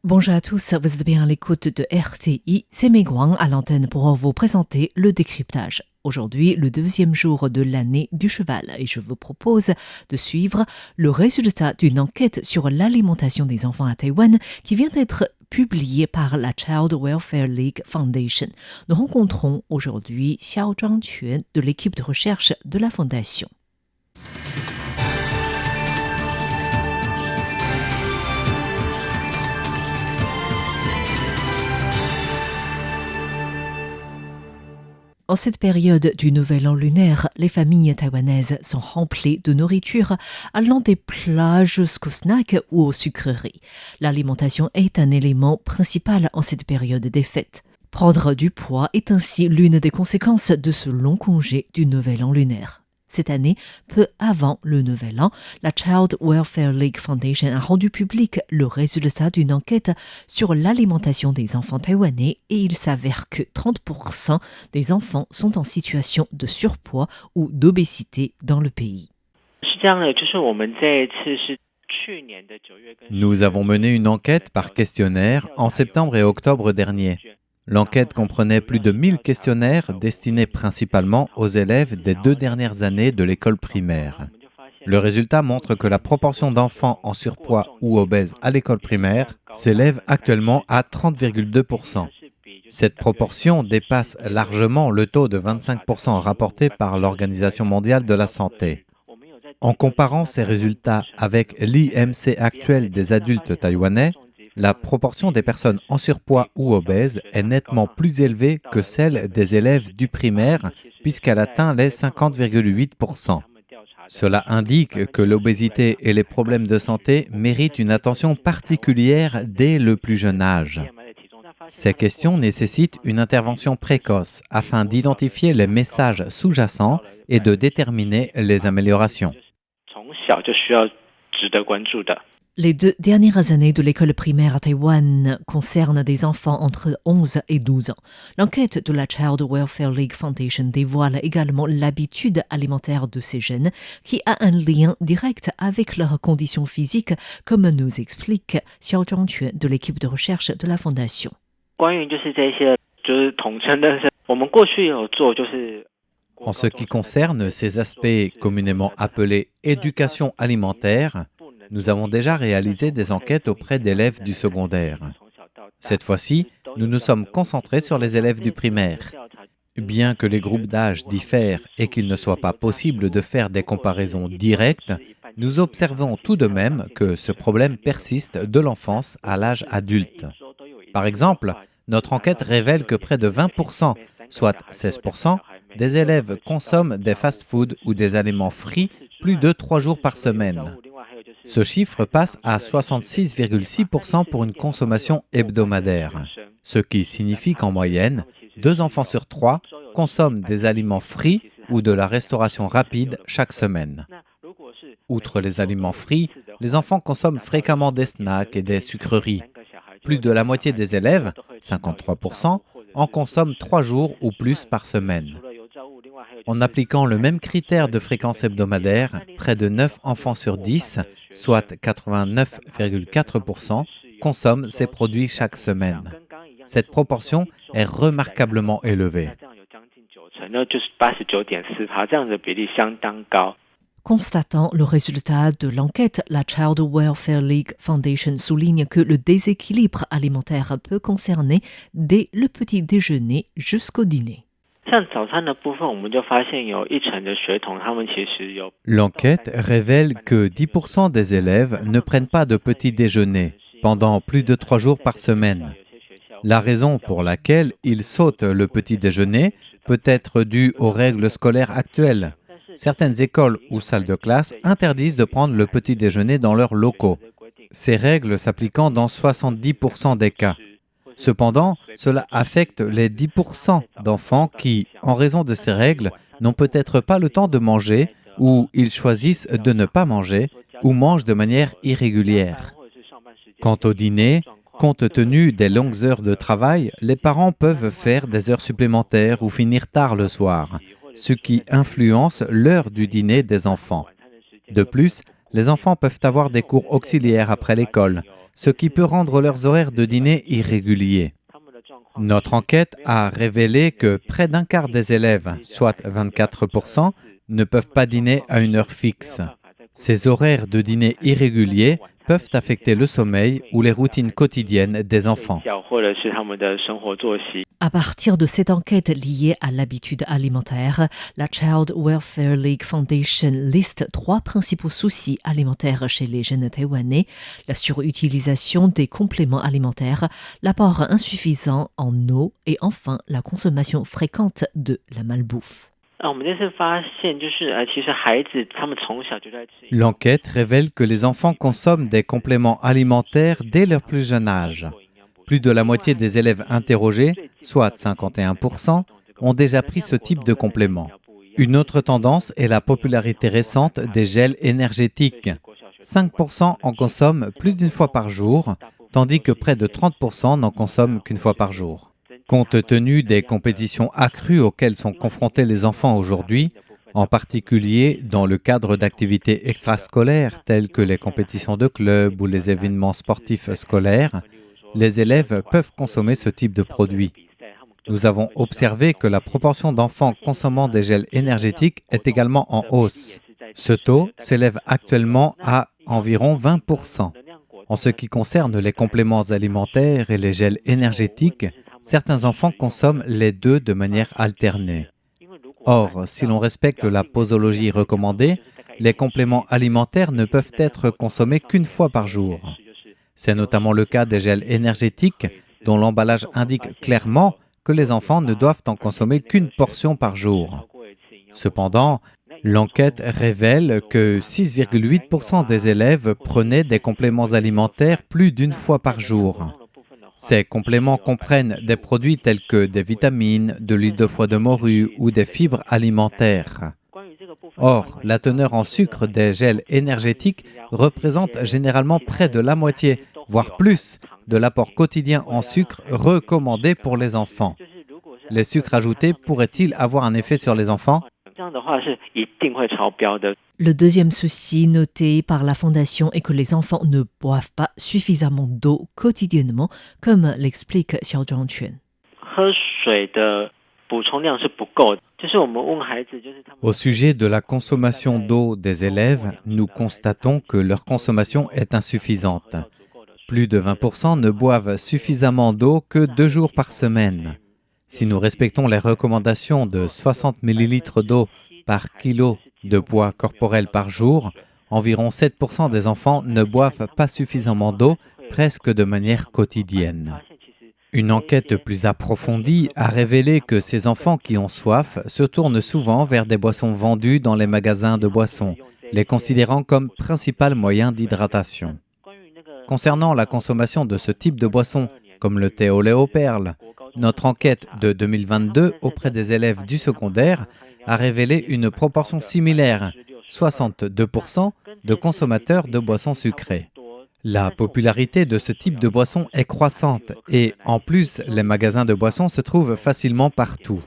Bonjour à tous, vous êtes bien à l'écoute de RTI, c'est Meguang à l'antenne pour vous présenter le décryptage. Aujourd'hui, le deuxième jour de l'année du cheval et je vous propose de suivre le résultat d'une enquête sur l'alimentation des enfants à Taïwan qui vient d'être publiée par la Child Welfare League Foundation. Nous rencontrons aujourd'hui Xiao Zhangquan de l'équipe de recherche de la fondation. En cette période du Nouvel An lunaire, les familles taïwanaises sont remplies de nourriture allant des plats jusqu'aux snacks ou aux sucreries. L'alimentation est un élément principal en cette période des fêtes. Prendre du poids est ainsi l'une des conséquences de ce long congé du Nouvel An lunaire. Cette année, peu avant le Nouvel An, la Child Welfare League Foundation a rendu public le résultat d'une enquête sur l'alimentation des enfants taïwanais et il s'avère que 30% des enfants sont en situation de surpoids ou d'obésité dans le pays. Nous avons mené une enquête par questionnaire en septembre et octobre dernier. L'enquête comprenait plus de 1000 questionnaires destinés principalement aux élèves des 2 dernières années de l'école primaire. Le résultat montre que la proportion d'enfants en surpoids ou obèses à l'école primaire s'élève actuellement à 30,2%. Cette proportion dépasse largement le taux de 25% rapporté par l'Organisation mondiale de la santé. En comparant ces résultats avec l'IMC actuel des adultes taïwanais, la proportion des personnes en surpoids ou obèses est nettement plus élevée que celle des élèves du primaire, puisqu'elle atteint les 50,8%. Cela indique que l'obésité et les problèmes de santé méritent une attention particulière dès le plus jeune âge. Ces questions nécessitent une intervention précoce afin d'identifier les messages sous-jacents et de déterminer les améliorations. Les 2 dernières années de l'école primaire à Taïwan concernent des enfants entre 11 et 12 ans. L'enquête de la Child Welfare League Foundation dévoile également l'habitude alimentaire de ces jeunes qui a un lien direct avec leurs conditions physiques, comme nous explique Xiao Zhangquan de l'équipe de recherche de la fondation. En ce qui concerne ces aspects communément appelés éducation alimentaire, nous avons déjà réalisé des enquêtes auprès d'élèves du secondaire. Cette fois-ci, nous nous sommes concentrés sur les élèves du primaire. Bien que les groupes d'âge diffèrent et qu'il ne soit pas possible de faire des comparaisons directes, nous observons tout de même que ce problème persiste de l'enfance à l'âge adulte. Par exemple, notre enquête révèle que près de 20%, soit 16%, des élèves consomment des fast-foods ou des aliments frits plus de 3 jours par semaine. Ce chiffre passe à 66,6% pour une consommation hebdomadaire, ce qui signifie qu'en moyenne, 2 enfants sur 3 consomment des aliments frits ou de la restauration rapide chaque semaine. Outre les aliments frits, les enfants consomment fréquemment des snacks et des sucreries. Plus de la moitié des élèves, 53%, en consomment 3 jours ou plus par semaine. En appliquant le même critère de fréquence hebdomadaire, près de 9 enfants sur 10, soit 89,4%, consomment ces produits chaque semaine. Cette proportion est remarquablement élevée. Constatant le résultat de l'enquête, la Child Welfare League Foundation souligne que le déséquilibre alimentaire peut concerner dès le petit déjeuner jusqu'au dîner. L'enquête révèle que 10% des élèves ne prennent pas de petit déjeuner pendant plus de 3 jours par semaine. La raison pour laquelle ils sautent le petit déjeuner peut être due aux règles scolaires actuelles. Certaines écoles ou salles de classe interdisent de prendre le petit déjeuner dans leurs locaux. Ces règles s'appliquant dans 70% des cas. Cependant, cela affecte les 10% d'enfants qui, en raison de ces règles, n'ont peut-être pas le temps de manger ou ils choisissent de ne pas manger ou mangent de manière irrégulière. Quant au dîner, compte tenu des longues heures de travail, les parents peuvent faire des heures supplémentaires ou finir tard le soir, ce qui influence l'heure du dîner des enfants. De plus, Les enfants peuvent avoir des cours auxiliaires après l'école, ce qui peut rendre leurs horaires de dîner irréguliers. Notre enquête a révélé que près d'un quart des élèves, soit 24%, ne peuvent pas dîner à une heure fixe. Ces horaires de dîner irréguliers peuvent affecter le sommeil ou les routines quotidiennes des enfants. À partir de cette enquête liée à l'habitude alimentaire, la Child Welfare League Foundation liste 3 principaux soucis alimentaires chez les jeunes taïwanais: la surutilisation des compléments alimentaires, l'apport insuffisant en eau et enfin la consommation fréquente de la malbouffe. L'enquête révèle que les enfants consomment des compléments alimentaires dès leur plus jeune âge. Plus de la moitié des élèves interrogés, soit 51%, ont déjà pris ce type de complément. Une autre tendance est la popularité récente des gels énergétiques. 5% en consomment plus d'une fois par jour, tandis que près de 30% n'en consomment qu'une fois par jour. Compte tenu des compétitions accrues auxquelles sont confrontés les enfants aujourd'hui, en particulier dans le cadre d'activités extrascolaires telles que les compétitions de club ou les événements sportifs scolaires, les élèves peuvent consommer ce type de produits. Nous avons observé que la proportion d'enfants consommant des gels énergétiques est également en hausse. Ce taux s'élève actuellement à environ 20%. En ce qui concerne les compléments alimentaires et les gels énergétiques, certains enfants consomment les deux de manière alternée. Or, si l'on respecte la posologie recommandée, les compléments alimentaires ne peuvent être consommés qu'une fois par jour. C'est notamment le cas des gels énergétiques, dont l'emballage indique clairement que les enfants ne doivent en consommer qu'une portion par jour. Cependant, l'enquête révèle que 6,8% des élèves prenaient des compléments alimentaires plus d'une fois par jour. Ces compléments comprennent des produits tels que des vitamines, de l'huile de foie de morue ou des fibres alimentaires. Or, la teneur en sucre des gels énergétiques représente généralement près de la moitié, voire plus, de l'apport quotidien en sucre recommandé pour les enfants. Les sucres ajoutés pourraient-ils avoir un effet sur les enfants ? Le deuxième souci noté par la Fondation est que les enfants ne boivent pas suffisamment d'eau quotidiennement, comme l'explique Xiao Zhuangquan. Au sujet de la consommation d'eau des élèves, nous constatons que leur consommation est insuffisante. Plus de 20% ne boivent suffisamment d'eau que 2 jours par semaine. Si nous respectons les recommandations de 60 ml d'eau par kilo de poids corporel par jour, environ 7% des enfants ne boivent pas suffisamment d'eau, presque de manière quotidienne. Une enquête plus approfondie a révélé que ces enfants qui ont soif se tournent souvent vers des boissons vendues dans les magasins de boissons, les considérant comme principal moyen d'hydratation. Concernant la consommation de ce type de boissons, comme le thé au lait aux perles, notre enquête de 2022 auprès des élèves du secondaire a révélé une proportion similaire, 62% de consommateurs de boissons sucrées. La popularité de ce type de boisson est croissante et, en plus, les magasins de boissons se trouvent facilement partout.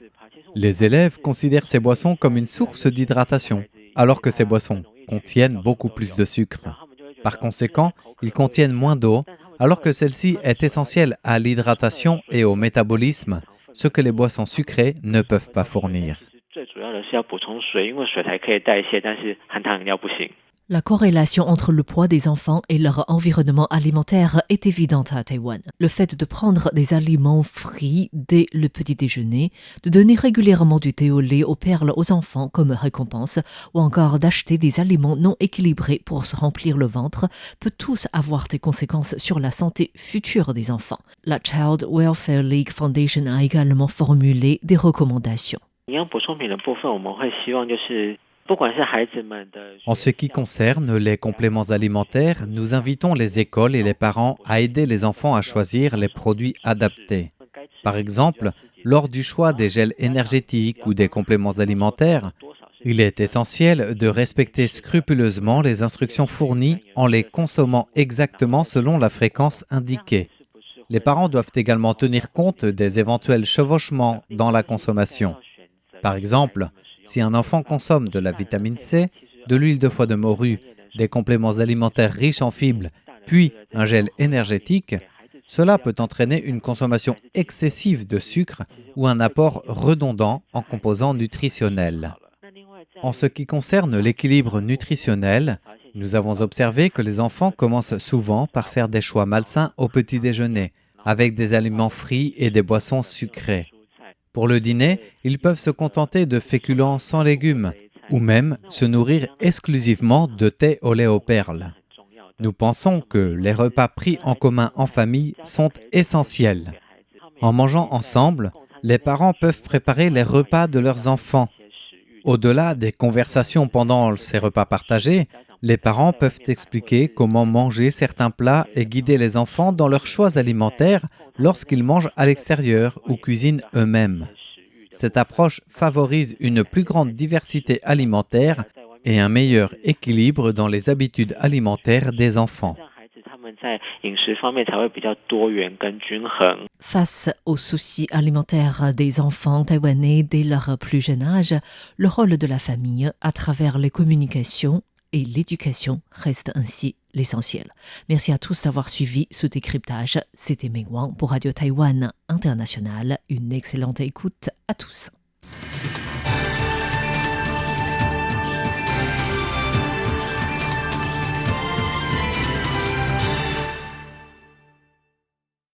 Les élèves considèrent ces boissons comme une source d'hydratation, alors que ces boissons contiennent beaucoup plus de sucre. Par conséquent, ils contiennent moins d'eau, alors que celle-ci est essentielle à l'hydratation et au métabolisme, ce que les boissons sucrées ne peuvent pas fournir. La corrélation entre le poids des enfants et leur environnement alimentaire est évidente à Taïwan. Le fait de prendre des aliments frits dès le petit déjeuner, de donner régulièrement du thé au lait aux perles aux enfants comme récompense, ou encore d'acheter des aliments non équilibrés pour se remplir le ventre, peut tous avoir des conséquences sur la santé future des enfants. La Child Welfare League Foundation a également formulé des recommandations. En ce qui concerne les compléments alimentaires, nous invitons les écoles et les parents à aider les enfants à choisir les produits adaptés. Par exemple, lors du choix des gels énergétiques ou des compléments alimentaires, il est essentiel de respecter scrupuleusement les instructions fournies en les consommant exactement selon la fréquence indiquée. Les parents doivent également tenir compte des éventuels chevauchements dans la consommation. Par exemple, si un enfant consomme de la vitamine C, de l'huile de foie de morue des compléments alimentaires riches en fibres, puis un gel énergétique, cela peut entraîner une consommation excessive de sucre ou un apport redondant en composants nutritionnels. En ce qui concerne l'équilibre nutritionnel, nous avons observé que les enfants commencent souvent par faire des choix malsains au petit déjeuner, avec des aliments frits et des boissons sucrées. Pour le dîner, ils peuvent se contenter de féculents sans légumes, ou même se nourrir exclusivement de thé au lait aux perles. Nous pensons que les repas pris en commun en famille sont essentiels. En mangeant ensemble, les parents peuvent préparer les repas de leurs enfants. Au-delà des conversations pendant ces repas partagés, les parents peuvent expliquer comment manger certains plats et guider les enfants dans leurs choix alimentaires lorsqu'ils mangent à l'extérieur ou cuisinent eux-mêmes. Cette approche favorise une plus grande diversité alimentaire et un meilleur équilibre dans les habitudes alimentaires des enfants. Face aux soucis alimentaires des enfants taïwanais dès leur plus jeune âge, le rôle de la famille à travers les communications et l'éducation reste ainsi l'essentiel. Merci à tous d'avoir suivi ce décryptage. C'était Meng Wang pour Radio Taïwan International. Une excellente écoute à tous.